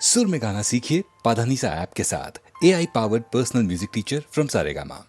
सुर में गाना सीखिए पाधानीसा ऐप के साथ। AI powered personal music teacher from Saregama.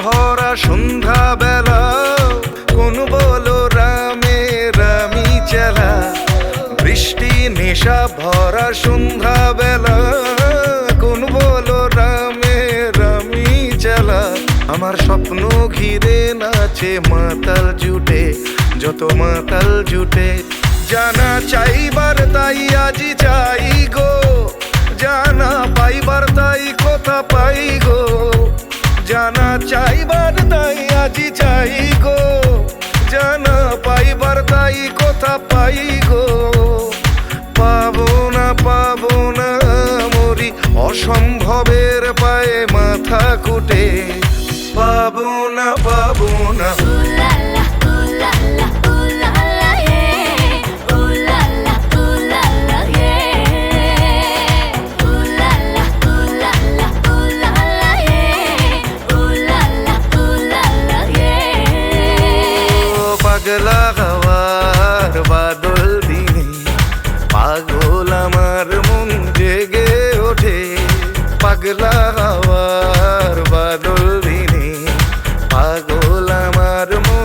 ভরা সন্ধ্যা বেলা কোন বলো রামে রামি চেলা। বৃষ্টি নেশা ভরা সন্ধ্যা বেলা কোন বলো রামে রামি চেলা। আমার স্বপ্ন ঘিরে নাচে মাতাল জুটে, যত মাতাল জুটে। জানা চাইবার তাই আজি চাই গো, জানা পাইবার তাই কথা পাই গো। জানা চাইবার তাই আজি চাই গো, জানা পাইবার তাই কথা পাই গো। পাবো না মরি অসম্ভবের পায়ে মাথা কুটে। পাবো না পাগলা হাওয়ার বাদল দিনে পাগল আমার মন জেগে ওঠে। পাগলা হাওয়ার বাদল দিনে পাগল আমার মন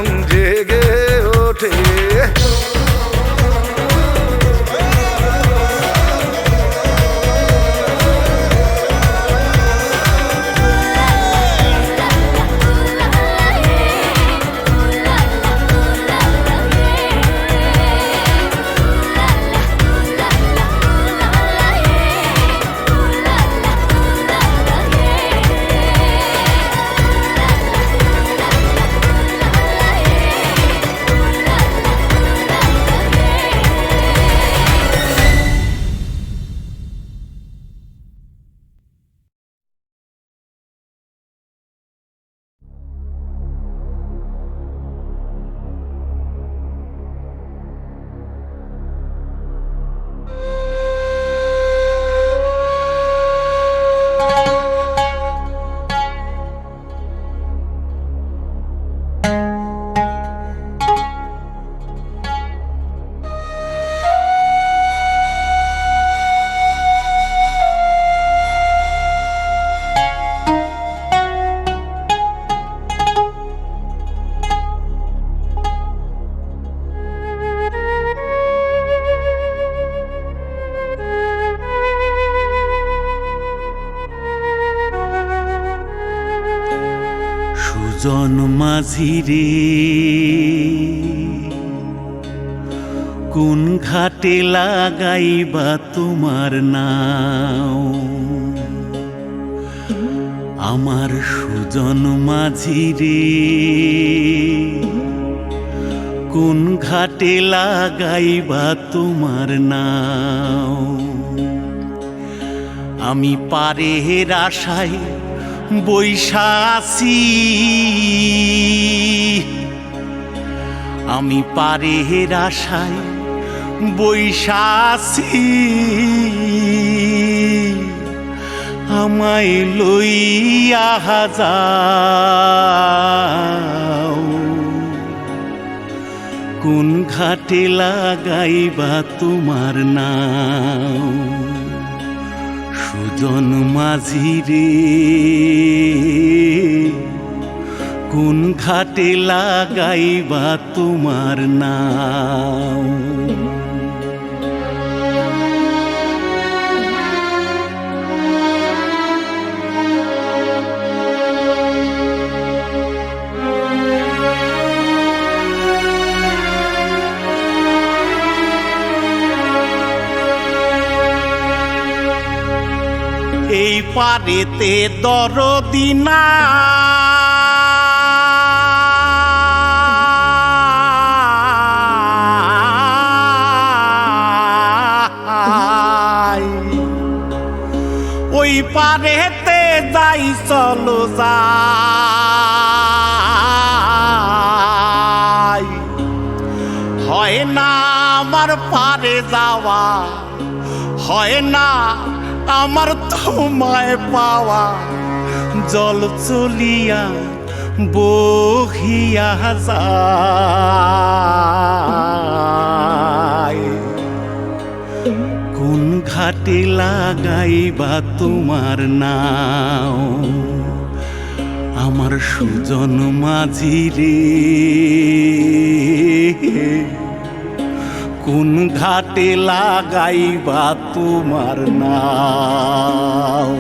সুজন মাঝি রে কোন ঘাটে লাগাইবা তোমার নাও আমার সুজন মাঝি রে কোন ঘাটে লাগাইবা তোমার নাও আমি পারের আশায় বৈশা আছি আমি পারের আশায় বৈশা আছি আমায় লইয়া যাও কোন ঘাটে লাগাইবা তোমার নাও সুজন মাঝি রে কোন ঘাটে লাগাইবা তোমার নাও এই পারেতে দরদি নাই ওই পারেতে যাই চলো যাই হয় না আমার পারে যাওয়া হয় না আমার তোমায় পাওয়া জল চলিয়া বহিয়া যায় কোন ঘাটে লাগাইবা তোমার নাও আমার সুজন মাঝি রে কোন ঘাটে লাগাইবা তোমার নাও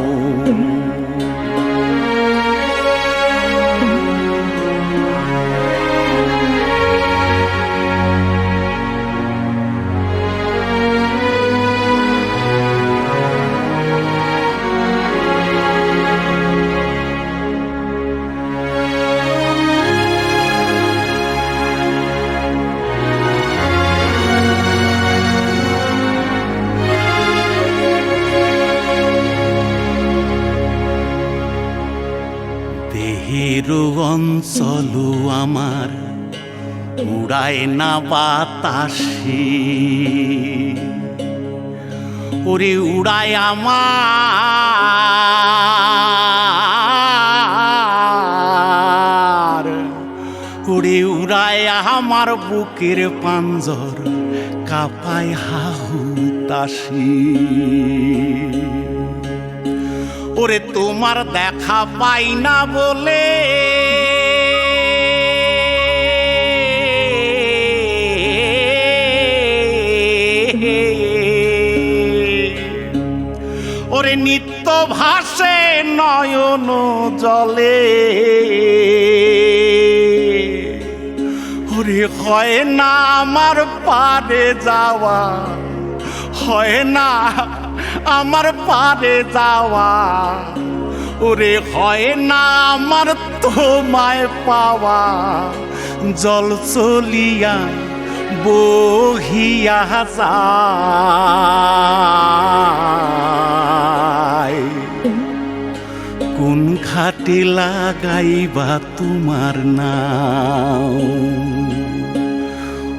দেহেরও অঞ্চল আমার উড়ায় না বাতাসে ওরে উড়ায় আমার ওরে উড়ায় আমার বুকের পাঞ্জর কাঁপায় হাহুতাশি ওরে তোমার দেখা পাই না বলে ওরে নিত্য ভাসে নয়ন জলে ওরে হয় না আমার পারে যাওয়া হয় না আমার পারে যাওয়া ওরে হয় না আমার তোমায় পাওয়া জল চলিয়া বহিয়া যায় কোন ঘাটে লাগাইবা তোমার নাও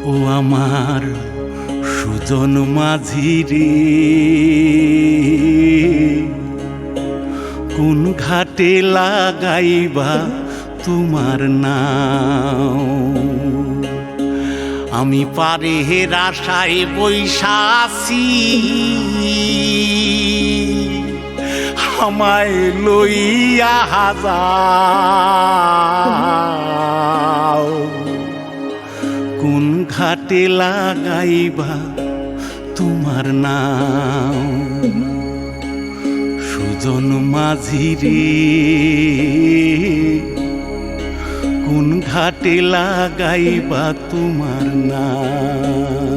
ও আমার সুজন মাঝি রে কোন ঘাটে লাগাইবা তোমার নাও আমি পারের আশায় বৈশা আছি আমায় লইয়া যাও কোন ঘাটে লাগাইবা তোমার নাও সুজন মাঝি রে কোন ঘাটে লাগাইবা তোমার নাম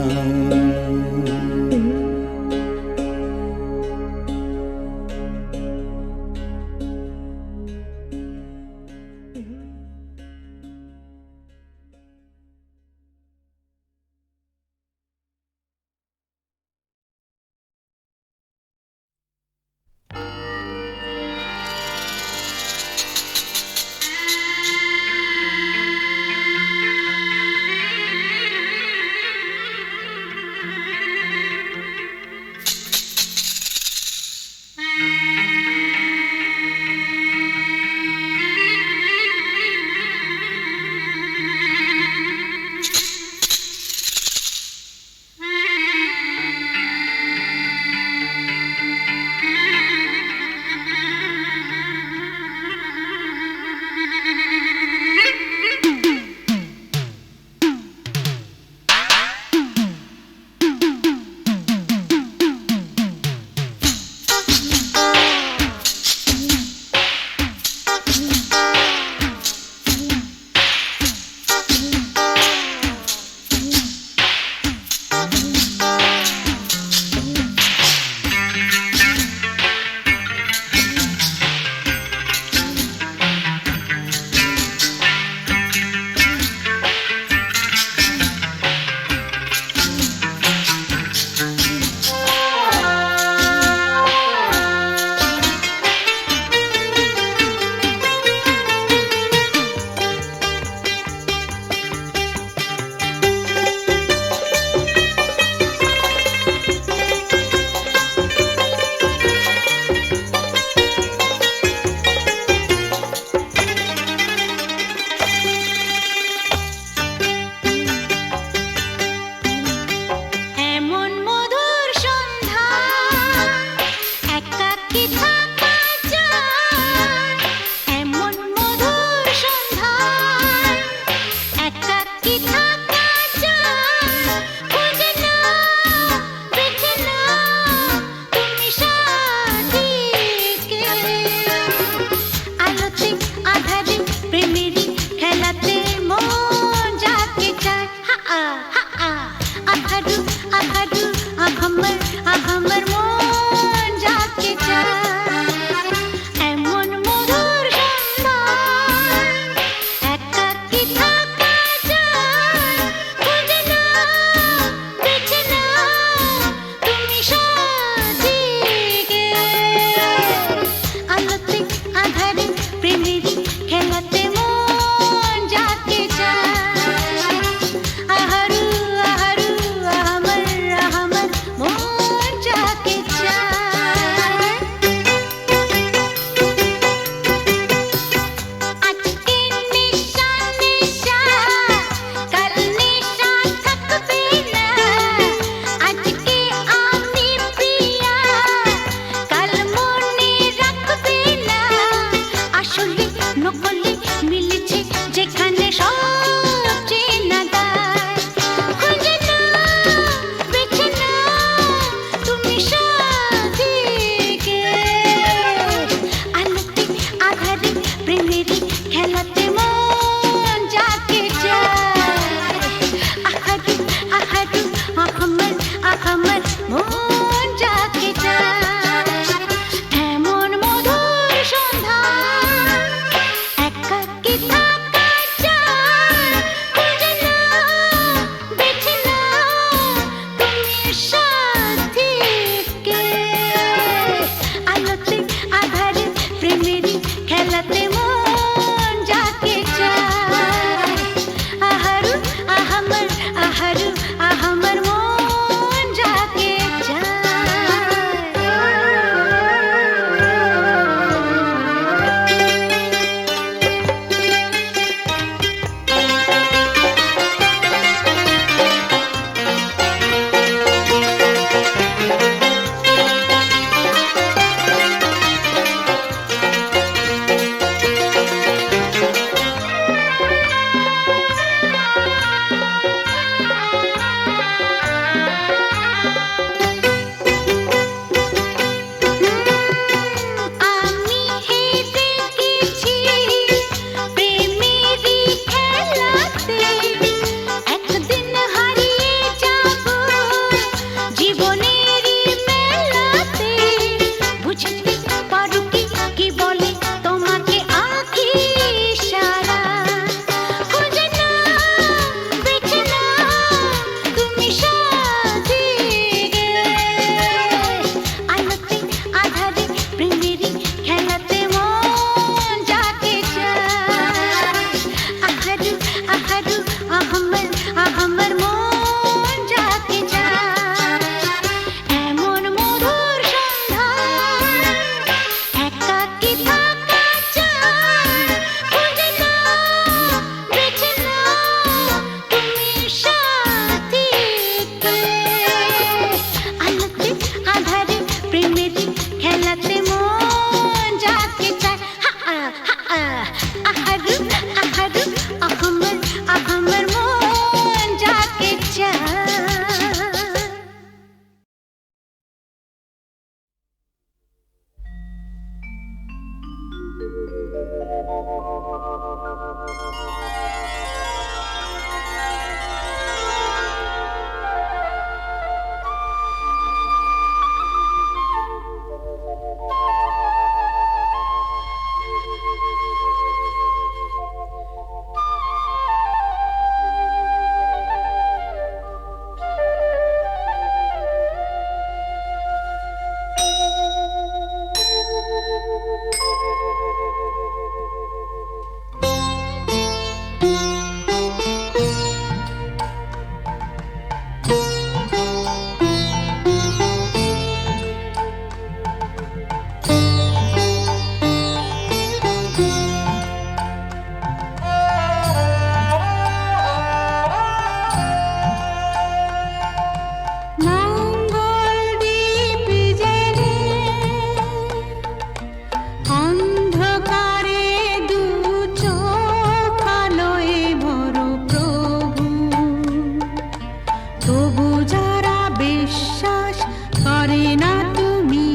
বিশ্বাস করে না তুমি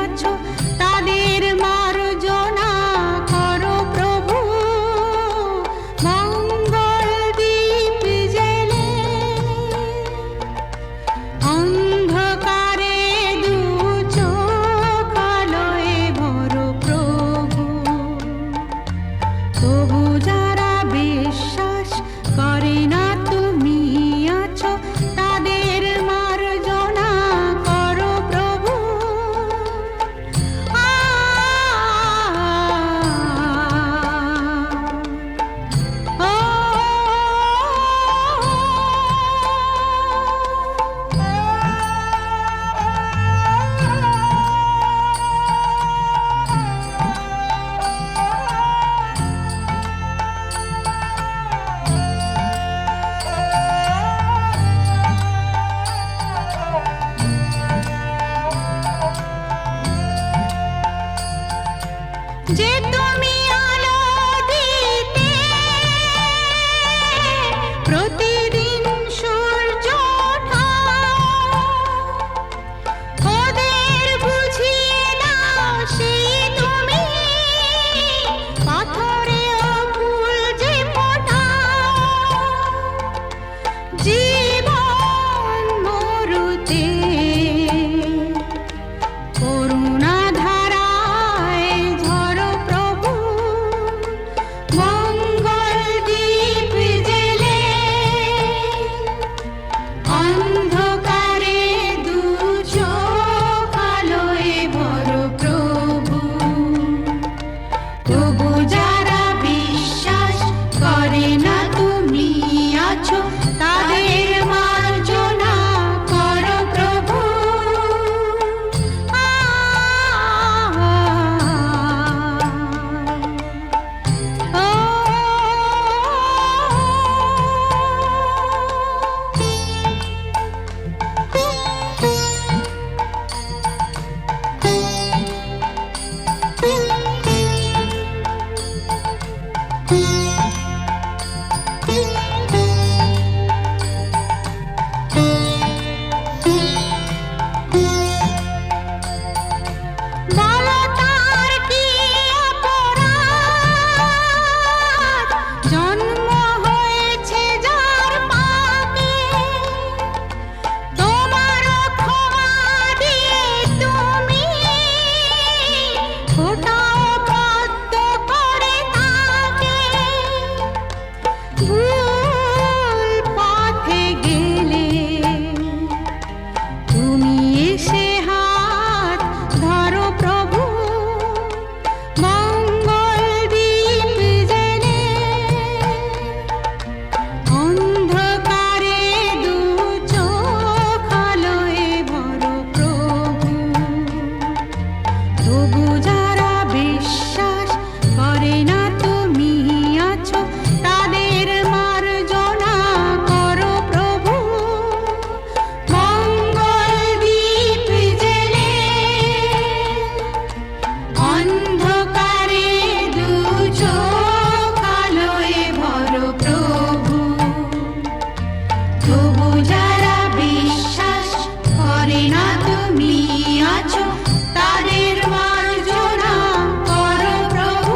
আছো তাদের মার্জনা করো প্রভু মঙ্গল দীপ জেলে অন্ধকারে দু চোখ আলোয় ভরো প্রভু তবু যারা বিশ্বাস করে না তুমি আছো তাদের মার্জনা করো প্রভু যে তুমি আলো দিতে প্রতিদিন সূর্য ওঠাও ওদের বুঝিয়ে দাও সেই তুমি পাথরে ফুল যে ফোটাও জীবন মরুতে করুণা ধারায় ঝরো প্রভু মঙ্গল দীপ জেলে অন্ধকারে দু চোখ আলোয় ভরো প্রভু তবু যারা বিশ্বাস করে না তুমি আছো তাদের মার্জনা করো প্রভু বলো তার কি অপরাধ জন্ম হয়েছে যার পাপে তোমার ক্ষমা দিয়ে তুমি ফোটাও পদ্ম করে তাকে ভুল পথে গেলে তুমি এসে হাত ধরো প্রভু মঙ্গল দীপ জেলে অন্ধকারে দু চোখ আলোয় ভরো প্রভু তবু যারা বিশ্বাস করে না তুমি আছো তাদের মার্জনা করো প্রভু মঙ্গল দীপ জেলে অন্ধকারে দু চোখ আলোয় ভরো প্রভু তবু যারা বিশ্বাস করে না তুমি আছো তাদের মার্জনা করো প্রভু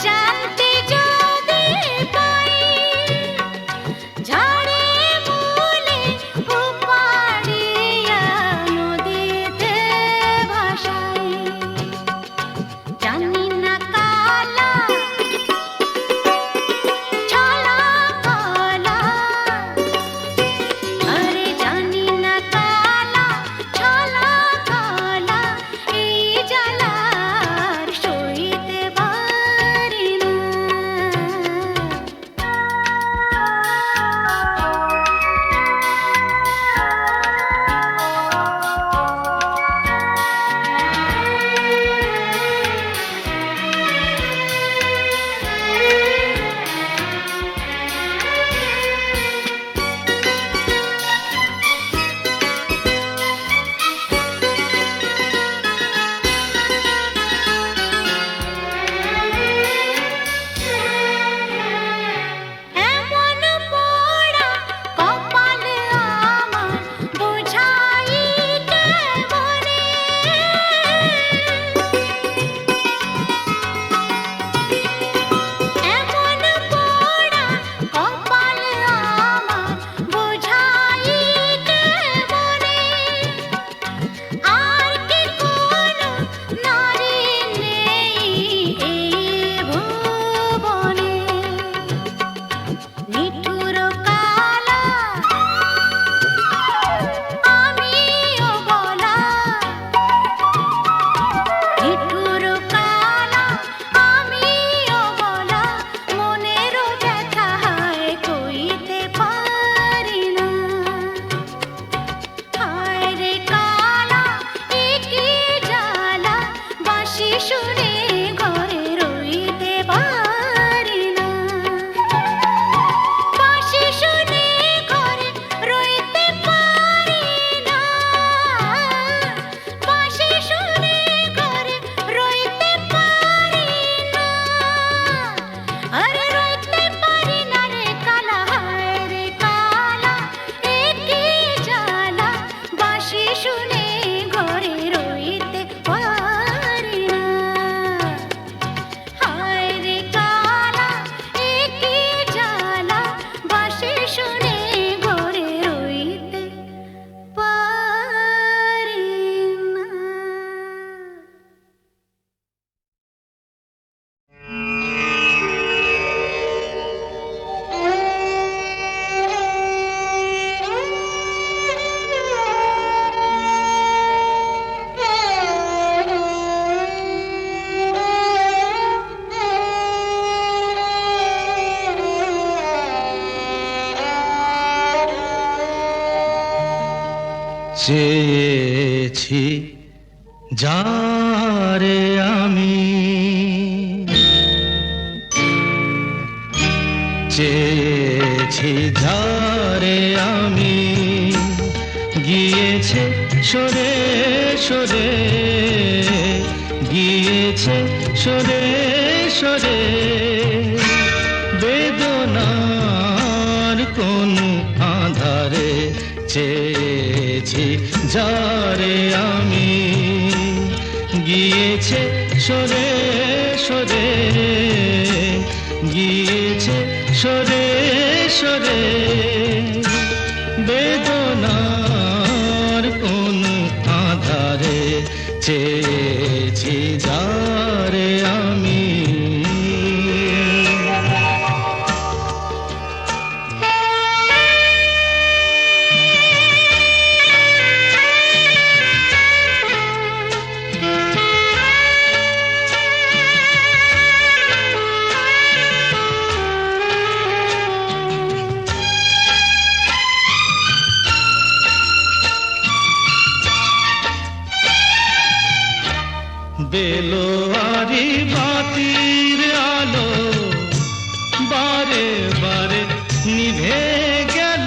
জানতে যদি পাই ঝড়ে মূলে উপাড়িয়া নদীতে ভাসাই জানি না কালা ছলা কলা আরে জানি না কালা ছলা কলা এই জ্বালার সইতে পারি না এমন পোড়া কপাল আমার বুঝাইতে মনে এমন পোড়া কপাল আমার বুঝাইতে মনে আর কি কোনো নারী নেই এই ভুবনে নিঠুর কালা আমিও বলা নিঠুর কালা আমিও বলা মনের ব্যথা হায় কইতে পারি না হায় রে কালা একি জ্বালা বাঁশি শুনে ঘরে রইতে পারি না বাঁশি শুনে ঘরে রইতে পারি না বাঁশি শুনে ঘরে রইতে পারি না আরে রইতে পারি না রে কালা হায় রে কালা একি জ্বালা বাঁশি শুনে ঘরে রইতে পারি না হায় রে কালা একি জ্বালা বাঁশি শুনে ঘরে রইতে পারি না চেয়েছি যারে আমি চেয়েছি যারে আমি গিয়েছে সরে সরে গিয়েছে সরে সরে বেদনার কোন আধারে চেয়েছি যারে আমি গিয়েছে সরে সরে গিয়েছে সরে সরে বেদনার কোন আধারে চেয়েছি যারে আমি বেলোয়ারি বাতির আলো বারে বারে নিভে গেল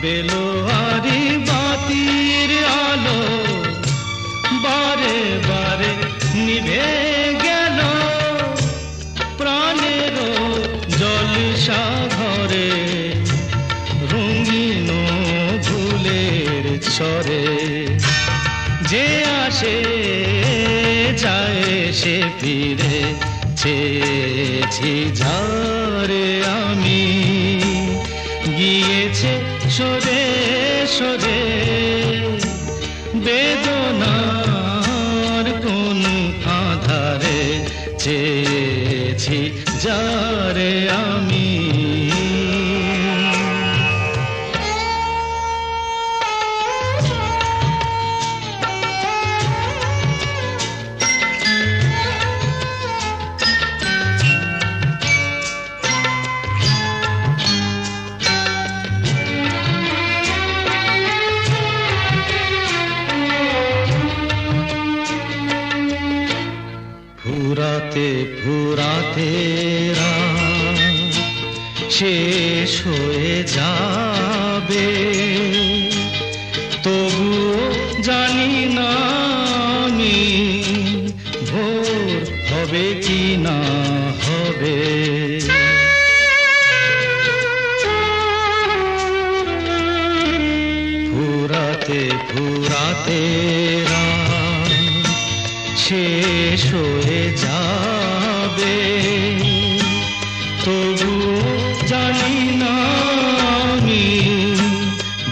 বেলোয়ারি বাতির আলো বারে বারে নিভে গেল প্রাণের জলসা ঘরে রঙিন ভুলের ছরে যে আসে যায় এসে ফিরে চেয়েছি যারে আমি, গিয়েছে সরে সরে বেদনার কোন আধারে, চেয়েছি যারে আমি। ফুরাতে ফুরাতে রাত শেষ হয়ে যাবে, তবুও জানি না আমি ভোর হবে কি না হবে। ফুরাতে ফুরাতে রাত শেষ হয়ে যাবে, তবু জানি না আমি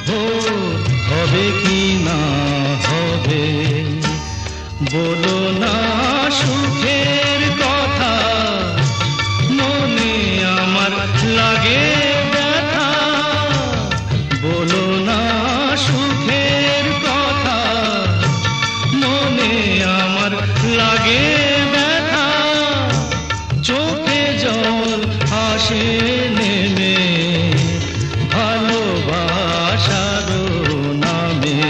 ভোর হবে কি না হবে। বলো না সুখের কথা, মনে আমার লাগে ব্যথা। বলো না সুখের কথা, মনে আমার লাগে ব্যথা। চোখে জল আসে নেমে ভালোবাসার নামে,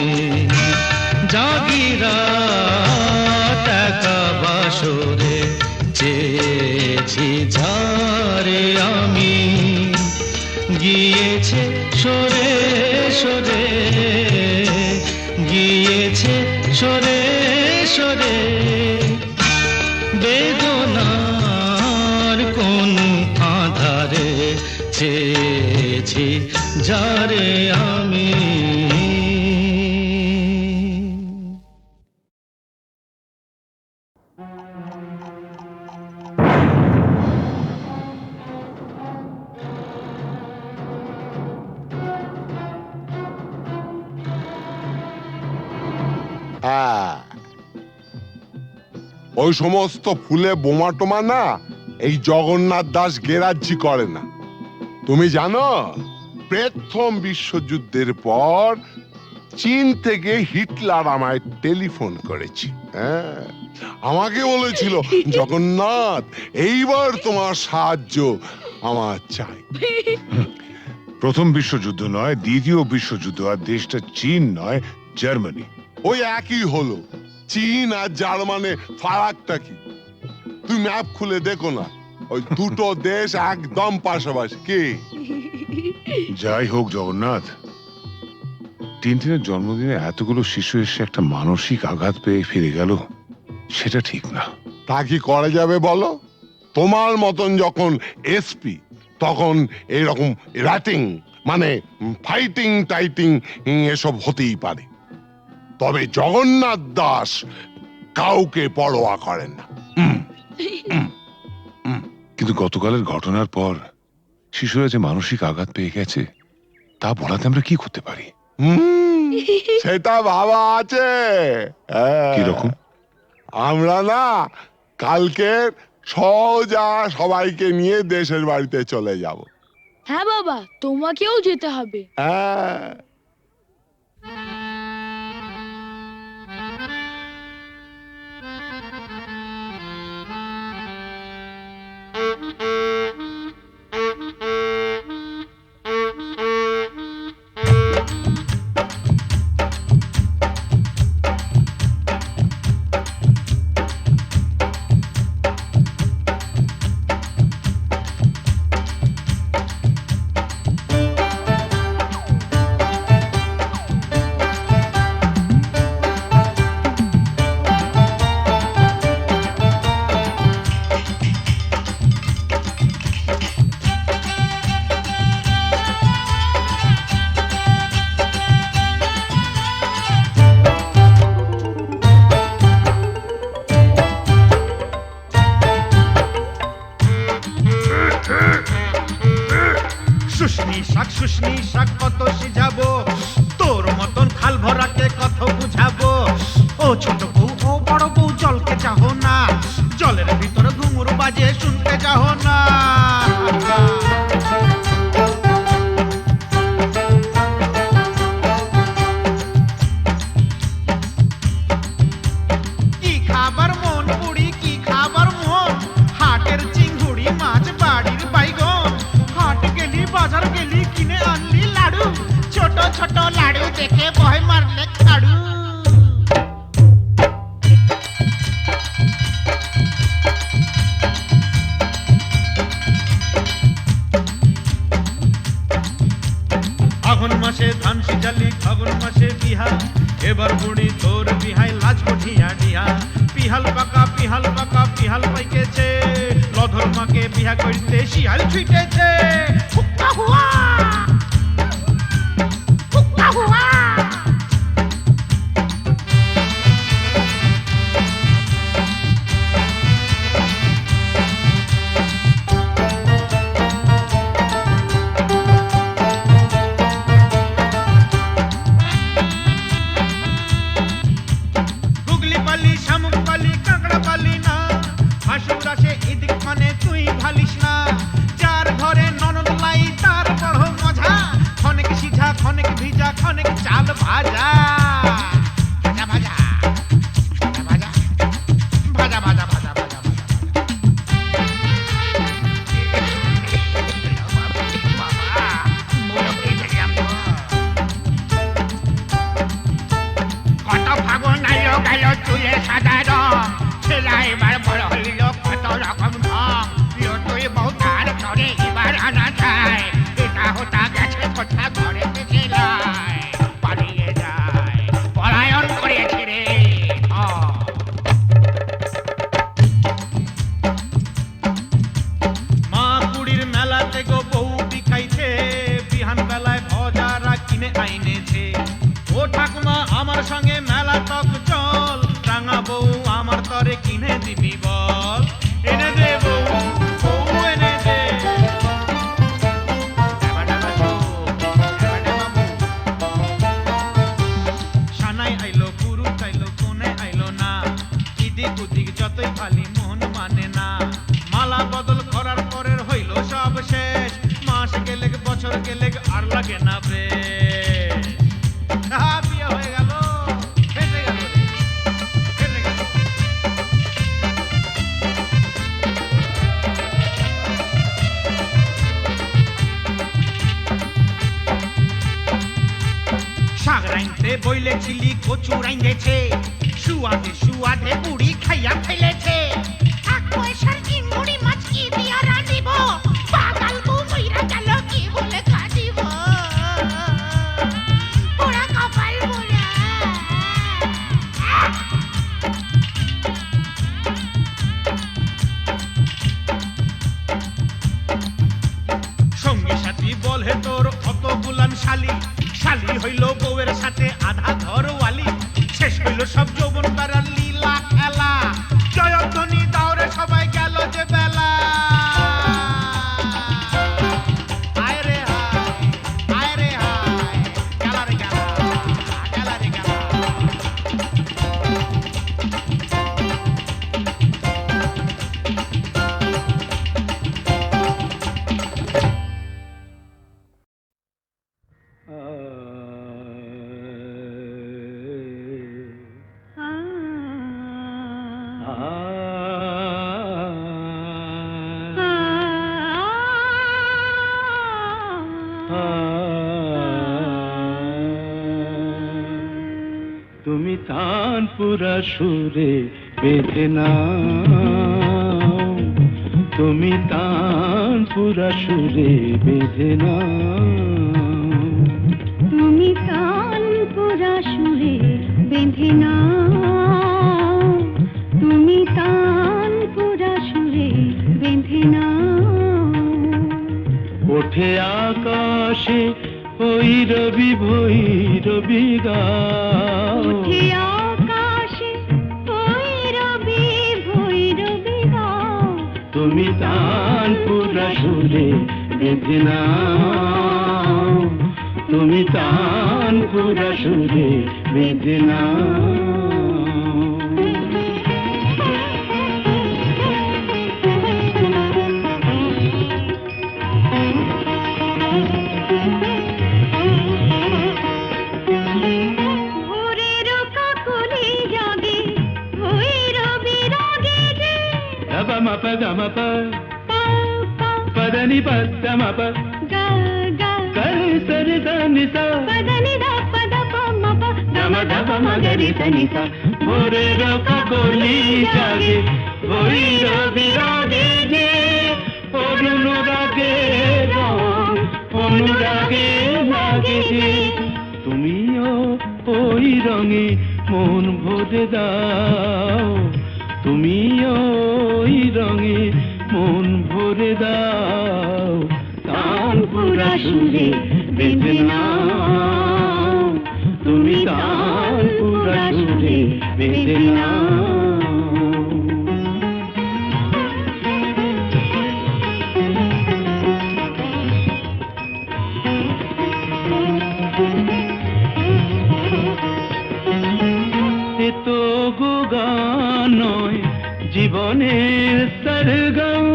জাগিরা টাকা বাসরে চেয়েছি যারে আমি, গিয়েছে সরে সরে গিয়েছে সরে সরে বেদনার কোন আধারে, চেয়েছি যারে আমি। হ্যাঁ, ওই সমস্ত ফুলে বোমা টোমা না এই জগন্নাথ দাস গেরাজ্জি করে না। তুমি জানো প্রথম বিশ্বযুদ্ধের পর চীন থেকে হিটলার আমায় টেলিফোন করেছে। হ্যাঁ, আমাকে বলেছিল জগন্নাথ এইবার তোমার সাহায্য আমার চাই। প্রথম বিশ্বযুদ্ধ নয়, দ্বিতীয় বিশ্বযুদ্ধ, আর দেশটা চীন নয়, জার্মানি। ওই একই হলো, চীন আর জার্মানে ফারাকটা কি? তুমি ম্যাপ খুলে দেখো না, ওই দুটো দেশ একদম পাশাপাশি। কি যাই হোক জগন্নাথ, টিনটিনের জন্মদিনে এতগুলো শিশু এসে একটা মানসিক আঘাত পেয়ে ফিরে গেল, সেটা ঠিক না। তা কি করা যাবে বলো? তোমার মতন যখন এসপি তখন এইরকম র্যাটিং মানে ফাইটিং টাইটিং এসব হতেই পারে, তবে জগন্নাথ দাস কাউকে পরোয়া করেন না। কিন্তু গতকালের ঘটনার পর শিশুরা যে মানসিক আঘাত পেয়ে গেছে, তা বলাতে আমরা কি করতে পারি? সেটা ভাবা আছে। কিরকম? আমরা না কালকে সোজা সবাইকে নিয়ে দেশের বাড়িতে চলে যাব। হ্যাঁ বাবা, তোমাকেও যেতে হবে। হ্যাঁ, শুষ্নি শাক কত সিঝাবো, তোর মতন খাল ভরাকে কত বুঝাবো। ও ছোট বউ ও বড় বউ জলকে চাহো না, জলের ভিতরে ঘুঙুর বাজে শুনতে চাহো না। কি খাবার মন বুড়ি, কি খাবার মন, হাটের চিংড়ি মাছ বাড়ির বাইগন। হাট গেলি বাজার গেলি কিনে আনলি লাড়ু, ছোট ছোট লাড়ু দেখে ভয় মারলে খাড়ু। আঘন মাসে ধান সিজালি ফাগুন মাসে বিহা, এবার বুড়ি তোর বিহাই লাজ কঠিয়া ডিহা। পিহাল পাকা পিহাল পাইকেছে, লধর মাকে বিহা করতে শিয়াল ছুটেছে। হুক্কা হুয়া হুক্কা হুয়া। গুগলি পালি শামুক পালি কাঁকড়া পালি না, হাসুর আসে এদিক মানে তুই ভালিস না। যার ঘরে ননদ লাই তার বড় মজা, খনেক সিঝা খনেক ভিজা খনেক চাল ভাজা। ভাজা ভাজা ভাজা ভাজা ভাজা ভাজা ভাজা ভাজা। কত ফাগুন আইলো গেল চুলে সাদা রং, ছেলা এবার বড় হইল কত রকম ঢং। তুই বউ তার ঘরে এবার আনা যায়, এটা হোটা গেছে কোথা ঘরে থেকে লাই পালিয়ে যায়, পলায়ন করেছে রে। মা কুড়ির মেলাতে গো বউ বিকাইছে, বিহান বেলায় ভজারা কিনে আইনেছে। ও ঠাকুমা আমার সঙ্গে মেলা তক চল, রাঙা বউ আমার তরে কিনে দিবি বল। এনে দে বউ বউ এনে দে। ডাবা ডাবা চো, ডাবা ডাবা বউ। সানাই আইলো পুরুষ আইলো কোনে আইলো না, ইদিক উদিক যতই খালি মন মানে না। মালা বদল করার পরের হইল সব শেষ, মাস গেলেক বছর গেলেক আর লাগে না বেশ। বিয়ে হয়ে গেল, ফেসে গেল রে, ফেসে গেল। শাক রাইনতে বইলেছিলি কচু রাইন্দেছে, সুয়াদে সুয়াদে বুড়ি খাইয়া ফেলেছে। এক পয়সার চিংড়ি মাছ কি দিয়া রাঁধিব, পাগাল বউ মইরা গেল কি বলে কাঁদিব। পোড়া কপাল পোড়া। সঙ্গী সাথী বলে তোর অত গুলান শালি, শালি হইল বউয়ের সাথে আধা ঘরওয়ালি। শেষ হইল সব যৌবন তারা লীলা খেলা, জয়ধ্বনি দাওরে সবাই গেল যে বেলা। আয় রে আয় রে হায়, গেলা রে গেলা, গেলা রে গেলা। তুমি তানপুরা সুরে বেঁধে নাও, তুমি তানপুরা সুরে বেঁধে নাও। তুমি তানপুরা সুরে বেঁধে নাও, তুমি তানপুরা সুরে বেঁধে নাও। ওঠে আকাশে ভৈরবী ভৈরবী গাও, উঠে আকাশে ভৈরবী ভৈরবী গাও। তুমি তানপুরা সুরে বেঁধে নাও, তুমি তানপুরা সুরে বেঁধে নাও। ভোরের কাকলি জাগে ভৈরবী রাগে যে గమ మప గమ ప পা পা పదని పద మప গা গা కరి సరి దని స పదని ద పద ప మ ప గమ గమ మగరి దని స ভোরের কাকলি জাগে ভৈরবী রাগে যে অনুরাগে রং অনুরাগে লাগে যে তুমিও ওই রঙে মন ভরে দাও, তুমিও ওই রঙে মন ভরে দাও, তানপুরা সুরে বেঁধে নাও, তুমি তানপুরা সুরে বেঁধে নাও। এ তো গো গান নয় জীবনের সরগম,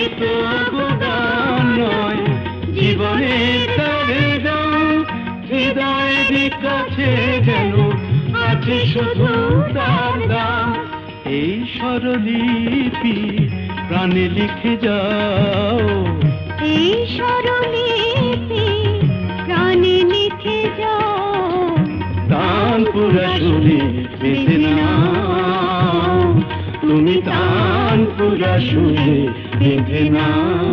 এ তো গো গান নয় জীবনের সরগম, হৃদয়ের কাছে যেন আছে শুধু তার দাম। এই স্বরলিপি প্রাণে লিখে যাও, এই স্বরলিপি প্রাণে লিখে যাও, তানপুরা সুরে বেঁধে নাও, তুমি তানপুরা সুরে বেঁধে নাও।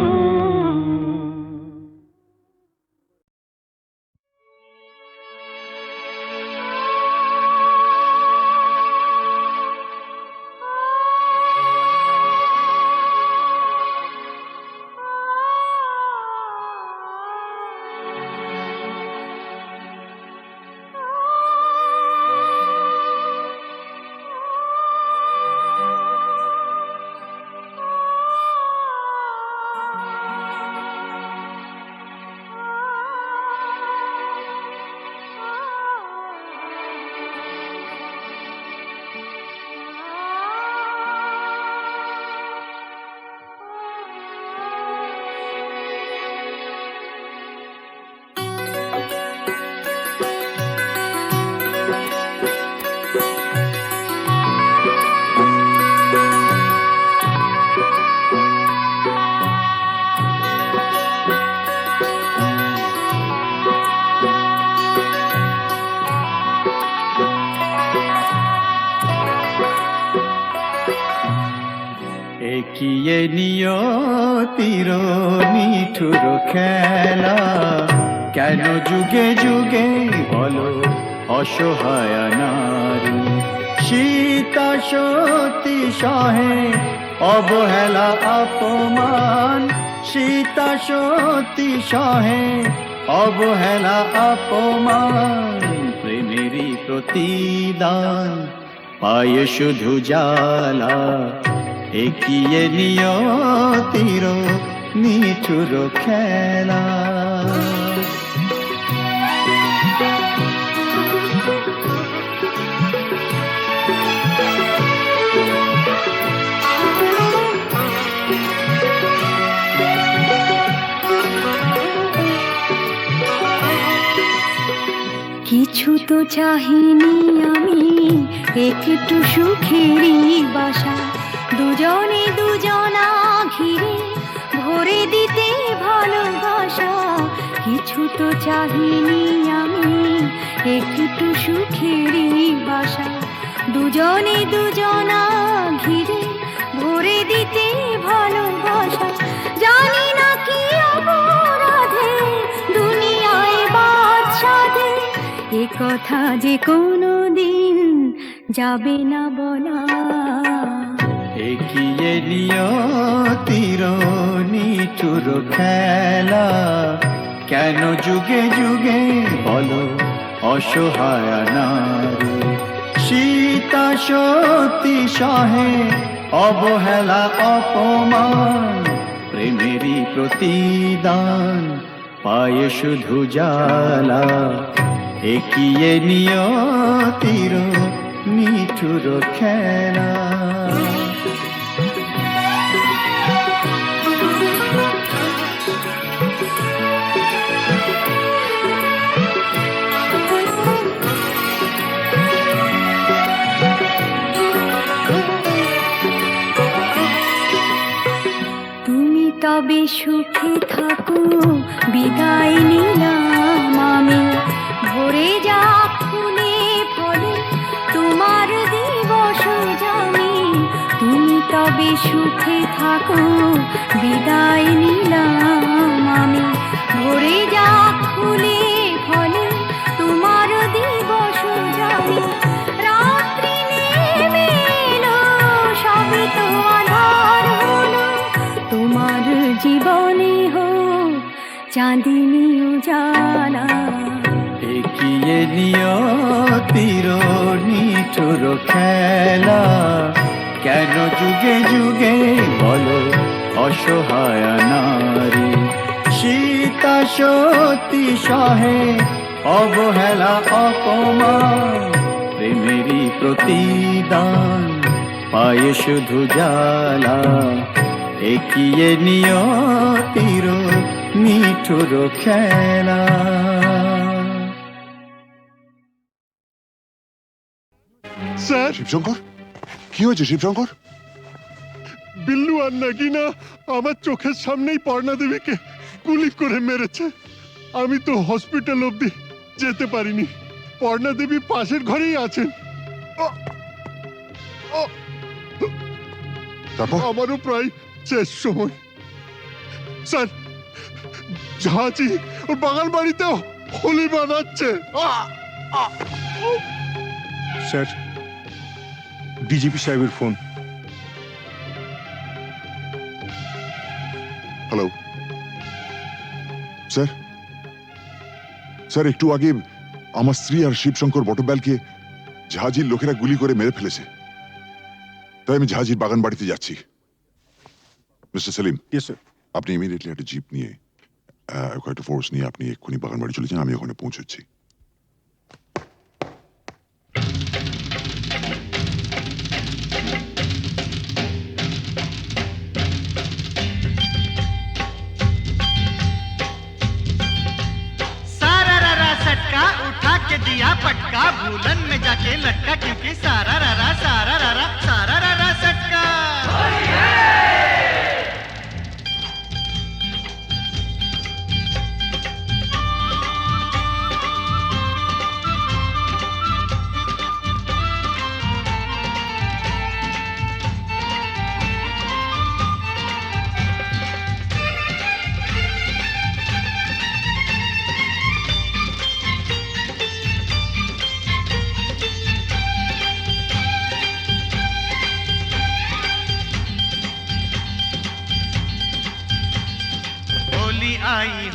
একিয়ে নিয়তির নিঠুর খেলা, কেন যুগে যুগে বলো অসহায় নারী, সীতা সতী সহে অবহেলা অপমান, সীতা সতী সহে অবহেলা অপমান, প্রেমেরই প্রতিদান পায় শুধু জ্বালা, একিয়ে নিয়তির নিঠুর খেলা। কিছু তো চাহিনি আমি, একটু সুখেরই বাসা, দুজনে দুজনা ঘিরে ভরে দিতে ভালোবাসা। কিছু তো চাহিনি আমি, একটু সুখেরই বাসা, দুজনে দুজনা ঘিরে ভরে দিতে ভালোবাসা। জানি না কি অপরাধে দুনিয়ায় বাদ সাধে, এ কথা যে কোনো দিন যাবে না বলা। একিয়ে নিয়তির নিঠুর খেলা কেন যুগে যুগে বলো অসহায় নারী সীতা সতী সহে অবহেলা অপমান প্রেমেরই প্রতিদান পায়ে শুধু জ্বালা একিয়ে নিয়তির নিঠুর খেলা তবে সুখে থাকো বিদায় নিলাম আমি ভরে যা ফুলে ফলে তোমার দিবস জানি তুমি তবে সুখে থাকো বিদায় নিলাম আমি ভরে যা ফুলে ফলে তোমার দিবস জানি রাত্রি নেমে এলো সবে তো আধার হলো তোমার জীবনে হোক চাঁদিনী উজালা এগিয়ে নিয়তির নিঠুর খেলা কেন যুগে যুগে বলো অসহায় নারী সীতা সতী সহে অবহেলা অপমান প্রেমেরই প্রতিদান পায়ে শুধু জ্বালা এগিয়ে নিয়তির নিঠুর খেলা স্যার, শিবশঙ্কর কি হয়েছে শিবশঙ্কর? বিল্লু আর নাগিনা আমার চোখের সামনেই পর্ণা দেবীকে গুলি করে মেরেছে। আমি তো হসপিটাল অবধি যেতে পারিনি। পর্ণা দেবী পাশের ঘরেই আছেন। তারপর আমারও প্রায় শেষ সময়। স্যার, ঝাঁচি ওর বাগান বাড়িতেও হোলি বানাচ্ছে। স্যার, ডিজিপি সাহেবের ফোন। হ্যালো স্যার, স্যার একটু আগে আমার স্ত্রী আর শিবশঙ্কর বটব্যালকে ঝাঁঝির লোকেরা গুলি করে মেরে ফেলেছে। তাই আমি ঝাঁঝির বাগান বাড়িতে যাচ্ছি। মিস্টার সেলিম, আপনি ইমিডিয়েটলি একটা জিপ নিয়ে একটা ফোর্স নিয়ে আপনি এক্ষুনি বাগান বাড়ি চলে যান, আমি ওখানে পৌঁছচ্ছি। सारा रा सटका उठा के दिया पटका भूलन में जाके लटका क्योंकि सारा रा सटका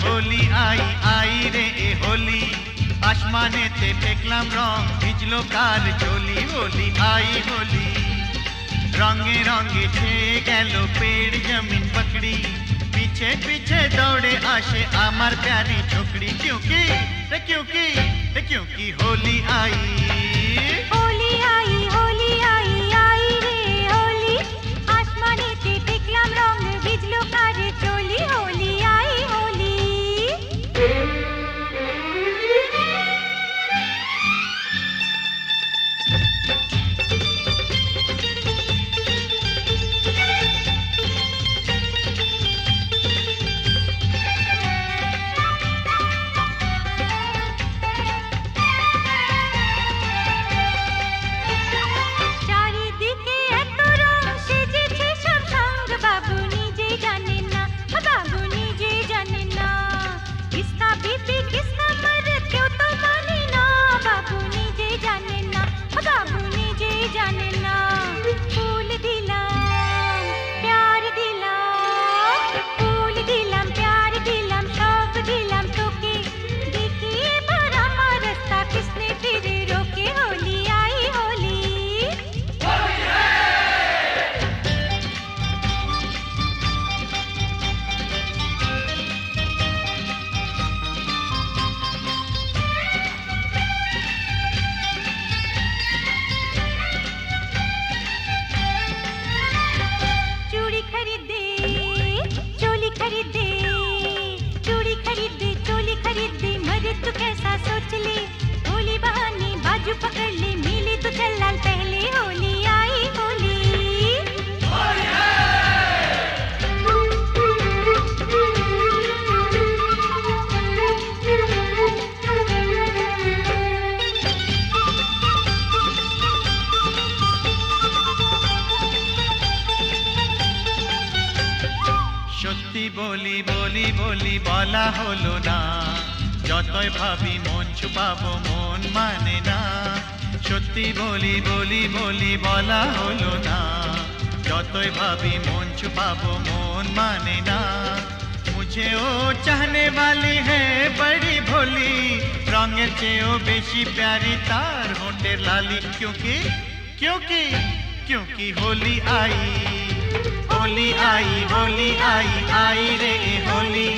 होली आई आई रे ए होली आसमाने ते देखलाम रंग भिजलो काल चोली होली आई होली रंगे रंगे छे गेलो पेड़ जमीन पकड़ी पीछे पीछे दौड़े आशे आमार प्यारी छोकरी क्योंकि होली आई होली आई होली आई आई रे होली आसमाने ते देखलाम रंग भिजलो काल चोली होली आई होली সত্যি বলি বলি বলি বলা হলো না, যতই ভাবি মন ছুপাবো মন মানে না। সত্যি বলি বলি বলি বলা হলো না, যতই ভাবি মন ছুপাবো মন মানে না। मुझे ओ चाहने वाली है बड़ी भोली, रंगेर चेयो बेशी प्यारी तार होठेर लाली। क्योंकि क्योंकि क्योंकि होली आई, होली आई, होली आई, आई रे होली।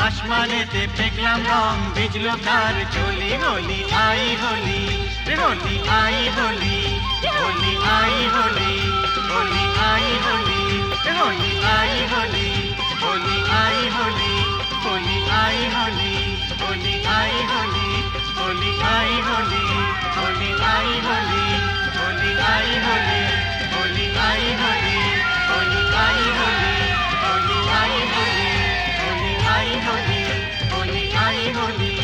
आसमानेते देखलाम रंग भिजलो तार चोली। होली आई होली रे होली आई होली, होली आई होली, होली आई होली रे होली आई होली, होली आई होली, होली आई होली, होली आई होली, होली आई होली, होली आई होली, होली आई होली, होली आई होली, होली आई होली, होली आई होली, होली आई होली, होली आई होली, होली आई होली,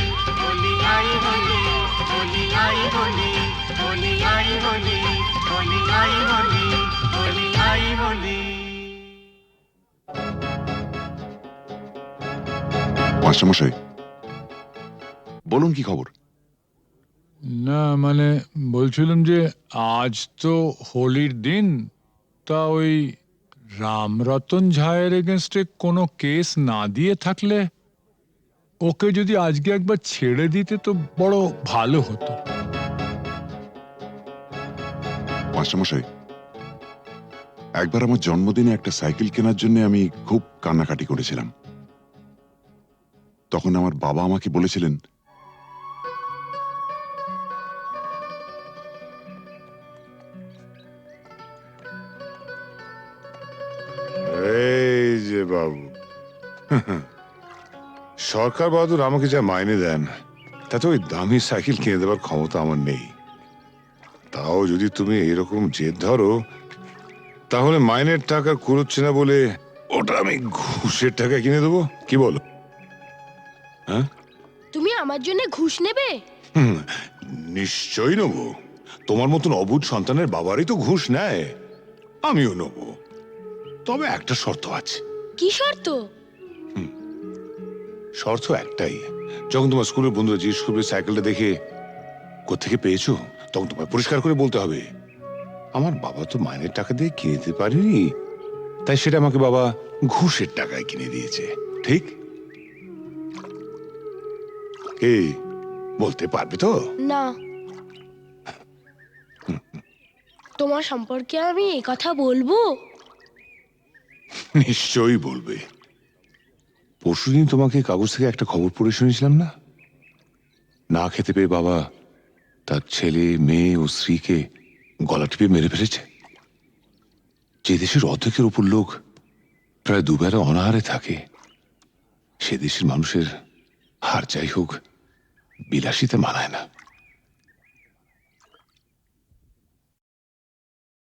होली आई होली, होली आई होली, होली आई होली, होली आई होली। মাস্টারমশাই বলুন কি খবর? না মানে বলছিলাম যে আজ তো হোলির দিন, তা ওই রামরতন ঝায়ের এগেনস্টে কোনো কেস না দিয়ে থাকলে ওকে যদি আজকে একবার ছেড়ে দিতে তো বড় ভালো হতো। মাস্টারমশাই একবার আমার জন্মদিনে একটা সাইকেল কেনার জন্য আমি খুব কান্নাকাটি করেছিলাম। তখন আমার বাবা আমাকে বলেছিলেন, এই যে বাবু, সরকার বাহাদুর আমাকে যা মাইনে দেন তাতে ওই দামি সাইকেল কিনে দেওয়ার ক্ষমতা আমার নেই। তাও যদি তুমি এরকম জেদ ধরো তাহলে মাইনের টাকা কুড়োচ্ছে না বলে ওটা আমি ঘুষের টাকায় কিনে দেবো, কি বলো? হ্যাঁ, তুমি আমার জন্য ঘুষ নেবে? নিশ্চয়ই নেবো। তোমার মতন অবুঝ সন্তানের বাবারই তো ঘুষ নেয়, আমিও নেবো। তবে একটা শর্ত আছে। কি শর্ত? শর্ত একটাই, যখন তোমার স্কুলের বন্ধুরা জিজ্ঞেস করবে সাইকেলটা দেখে কোত্থেকে পেয়েছো, তখন তোমায় পরিষ্কার করে বলতে হবে আমার বাবা তো মাইনের টাকা দিয়ে কিনে দিতে পারেনি, তাই সেটা আমাকে বাবা ঘুষের টাকায় কিনে দিয়েছে। ঠিক? এই বলতে পারবে তো? না। তোমার সম্পর্কে আমি এই কথা বলবো? নিশ্চয়ই বলবে। পরশুদিন তোমাকে কাগজ থেকে একটা খবর পড়ে শুনেছিলাম না, না খেতে পেয়ে বাবা তার ছেলে মেয়ে ও স্ত্রীকে গলা টিপে মেরে ফেলেছে। যে দেশের অর্ধেকের উপর লোক প্রায় দুবেলা অনাহারে থাকে, সে দেশের মানুষের হার যাই হোক বিলাসিতে মানায় না।